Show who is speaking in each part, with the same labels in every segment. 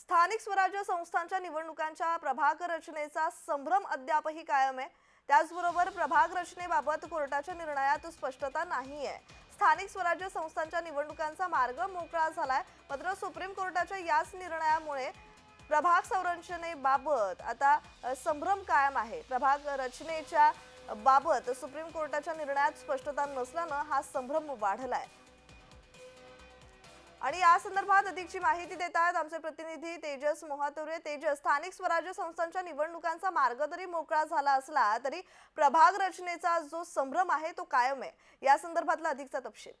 Speaker 1: स्थानिक स्वराज्य संस्थांच्या निवडणुकांच्या प्रभाग रचनेचा संभ्रम अद्यापही कायम आहे। त्याचबरोबर प्रभाग रचनेबाबत कोर्टाच्या निर्णयात स्पष्टता नाहीये। स्थानिक स्वराज्य संस्थांच्या निवडणुकांचा मार्ग मोकळा झालाय, मात्र सुप्रीम कोर्टाच्या याच निर्णयामुळे प्रभाग संरचनेबाबत आता संभ्रम कायम आहे। प्रभाग रचनेच्या बाबत सुप्रीम कोर्टाच्या निर्णयात स्पष्टता नसल्याने हा संभ्रम वाढलाय। आणि या संदर्भात अधिकची माहिती देत आहेत आमचे प्रतिनिधी तेजस मोहातुरे। तेजस, स्थानिक स्वराज्य संस्थांच्या निवडणुकांचा मार्ग जरी मोकळा झाला असला तरी प्रभाग रचनेचा जो संभ्रम आहे तो कायम आहे। या संदर्भातला अधिकचा तपशील।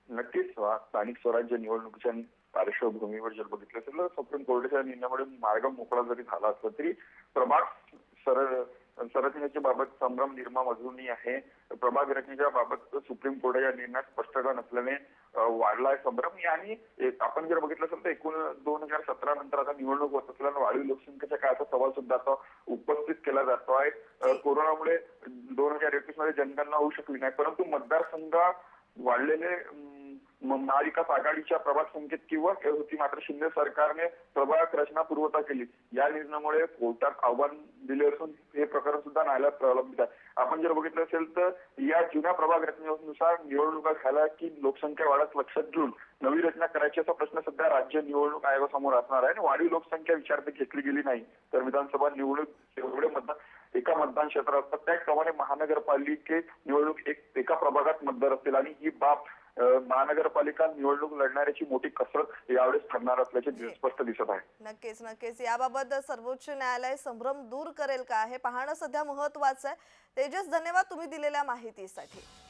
Speaker 2: नक्कीच स्थानिक स्वराज्य निवडणुकीच्या पार्श्वभूमीवर जर बघितलं तर सुप्रीम कोर्टाच्या निर्णयामुळे मार्ग मोकळा जरी झाला असला तरी प्रभाग संरचनेच्या बाबत संभ्रम निर्माण अजूनही आहे। प्रभाग रचनेच्या बाबत सुप्रीम कोर्टाच्या निर्णयात स्पष्टता नसल्याने वाढलाय संभ्रम। आणि आपण जर बघितलं असेल तर एकूण 2017 नंतर आता निवडणूक होत असल्यानं वाढीव लोकसंख्येच्या काळाचा सवाल सुद्धा आता उपस्थित केला जातो आहे। कोरोनामुळे 2021 मध्ये जनगणना होऊ शकली नाही, परंतु मतदारसंघ वाढलेले महाविकास आघाडीच्या प्रभाग संख्येत किंवा होती, मात्र शिंदे सरकारने प्रभाग रचना पूर्वता केली। या निर्णयामुळे कोर्टात आव्हान दिले असून हे प्रकरण सुद्धा न्यायालयात प्रलंबित आहे। आपण जर बघितलं असेल तर या जुन्या प्रभाग रचनेनुसार निवडणुका झाल्या की लोकसंख्या वाढत लक्षात घेऊन नवी रचना करायची असा प्रश्न सध्या राज्य निवडणूक आयोगासमोर असणार आहे। आणि वाढीव लोकसंख्या विचारात घेतली गेली नाही तर विधानसभा निवडणूक एवढे एका मतदान क्षेत्रात असतात, त्याचप्रमाणे महानगरपालिके निवडणूक एका प्रभागात मतदार असतील आणि ही बाब महानगरपालिका निवडणूक लढणाऱ्याची मोठी कसरत यावेळेस ठरणार असल्याचे स्पष्ट दिसत आहे।
Speaker 1: नक्कीच नक्कीच याबाबत सर्वोच्च न्यायालय संभ्रम दूर करेल का हे पाहणं सध्या महत्त्वाचं आहे। तेजस, धन्यवाद तुम्ही दिलेल्या माहितीसाठी।